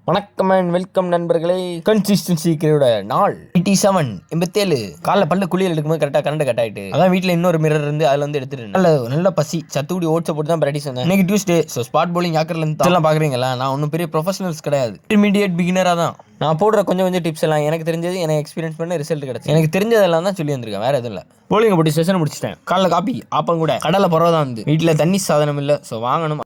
வணக்கம் and welcome நண்பர்களே. Consistency கிரியோட நாள் 87 காலைல பல்ல குளியல் எடுக்கும்போது கரெக்டாக கரண்ட் கட் ஆயிட்டு அதான் வீட்டில் இன்னொரு மிரர் இருந்து அதில் வந்து எடுத்துட்டு நல்ல பசி சத்துக்குடி ஓட்ஸை போட்டு தான் ப்ராக்டிஸ் வந்தேன். இன்னைக்கு டியூஸ்டே, ஸோ ஸ்பாட் போலிங் யாக்கர்ல இருந்து எல்லாம் பார்க்குறீங்களா. நான் ஒன்றும் பெரிய ப்ரொஃபஷனல்ஸ் கிடையாது, இன்டர்மீடியேட் பிகினராக தான். நான் போடுற கொஞ்சம் டிப்ஸ் எல்லாம் எனக்கு தெரிஞ்சது, எனக்கு எக்ஸ்பீரியன்ஸ் பண்ண ரிசல்ட் கிடைச்சு. எனக்கு தெரிஞ்சதெல்லாம் தான் சொல்லி வந்திருக்கேன், வேற எதுவும் இல்லை. போலிங்க போட்டு செஷன் முடிச்சிட்டேன். காலைல காப்பி ஆப்பம் கூட கடலை பரவாதான் வந்து வீட்டில் தண்ணி சாதனம் இல்லை, ஸோ வாங்கணும்.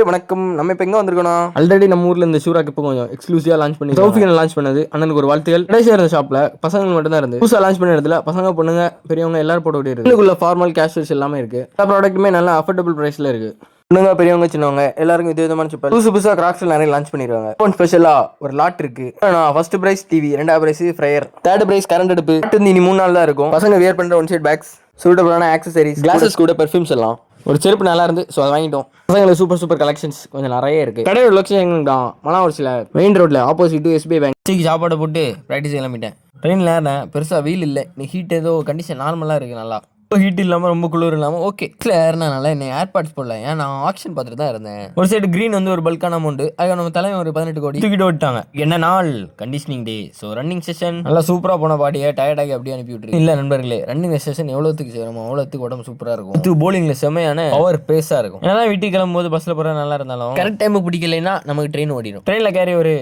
வணக்கம். நம்ம இப்போ எங்கே வந்திருக்கோம்? ஆல்ரெடி நம்ம ஊரில் இந்த ஷூராக் இப்போ கொஞ்சம் எக்ஸ்க்ளூசிவாக லான்ச் பண்ணி சௌஃபிகன் லான்ச் பண்ணது. அண்ணனுக்கு ஒரு வாழ்த்துகள். கடைசியாக இருந்த ஷாப்பில் பசங்க மட்டும் தான் இருந்து புதுசாக லான்ச் பண்ண இடத்துல பசங்க பொண்ணுங்க பெரியவங்க எல்லாரும் போட வேண்டிய இருக்கு. இதுக்குள்ள ஃபார்மல் கேஷுவல்ஸ் எல்லாமே இருக்கு. எல்லா ப்ராடக்ட்டுமே நல்லா அஃபோர்டபுள் பிரைஸ்ல இருக்கு. பொண்ணுங்க பெரியவங்க சின்னவங்க எல்லாருக்கும் விதமான சூப்பர் புதுசா கிராக்ஸ்ல நிறைய லான்ச் பண்ணிருக்காங்க. ஃபோன் ஸ்பெஷலா ஒரு லாட் இருக்கு. ஃபர்ஸ்ட் பிரைஸ் டிவி, ரெண்டாவது prize fryer, third prize current அடுப்பு. இனி 3 நாள் தான் இருக்கும். பசங்க வியர் பண்ற ஒன் சைட் பேக்ஸ், சூட்டபிளான ஆக்சசரிஸ், கிளாஸஸ் கூட பெர்ஃப்யூம்ஸ் எல்லாம். ஒரு செருப்பு நல்லா இருந்து, ஸோ அதை வாங்கிட்டோம். பசங்களுக்கு சூப்பர் கலெக்ஷன்ஸ் கொஞ்சம் நிறைய இருக்கு. கடையோட லொக்கேஷன் தான் மலாவரிசில மெயின் ரோட்ல ஆப்போசிட் டு SBI பேங்க். சாப்பாடு போட்டு ப்ராக்டிஸ் கிளம்பிட்டேன். ட்ரெயினில் ஏறினேன். பெருசாக வீல் இல்லை, இன்னைக்கு ஹீட் ஏதோ கண்டிஷன் நார்மலாக இருக்குது. நல்லா ஹீட் இல்லாமல் ரொம்ப குளிர் இல்லாமல் ஓகே. ஏறினால என்ன ஏர்பாட்ஸ் போடல, ஏன் நான் ஆக்ஷன் பார்த்துட்டு தான் இருந்தேன். ஒரு சைடு க்ரீன் வந்து ஒரு பல்கான அமௌண்ட், அது நம்ம தலைவன் ஒரு 18 கோடி தூக்கிட்டு விட்டாங்க. என்ன நாள் கண்டிஷனிங் டே, ஸோ ரன்னிங் செஷன் நல்லா சூப்பராக போன பாடியை டயர்டாகி அப்படியே அனுப்பி விட்டுருக்கு. இல்லை நண்பர்களே, ரன்னிங் செஷன் எவ்வளோத்துக்கு செய்யணுமோ அவ்வளோத்துக்கு உடம்பு சூப்பராக இருக்கும். இது போலிங்கில் செம்மையான பவர் பேஸாக இருக்கும். ஏன்னா வீட்டுக்கு கிளம்பும்போது பஸ்ஸில் போகிற நல்லா இருந்தாலும் கரெக்ட் டைமுக்கு பிடிக்கலைன்னா நமக்கு ட்ரெயின் ஓடிடும். ட்ரெயினில் கேரி ஒரு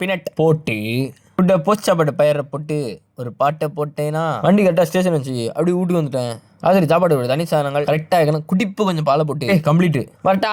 பினட் போட்டு போஸ்ட் சாப்பாடு பயிரை போட்டு ஒரு பாட்டை போட்டேன்னா வண்டி கரெக்டாக ஸ்டேஷன் வச்சு அப்படி வீட்டுக்கு வந்துட்டேன். அது சாப்பாடு தனி சாதனங்கள் கரெக்டாக குடிப்பு கொஞ்சம் பாலை போட்டு கம்ப்ளீட்டு வரட்டா.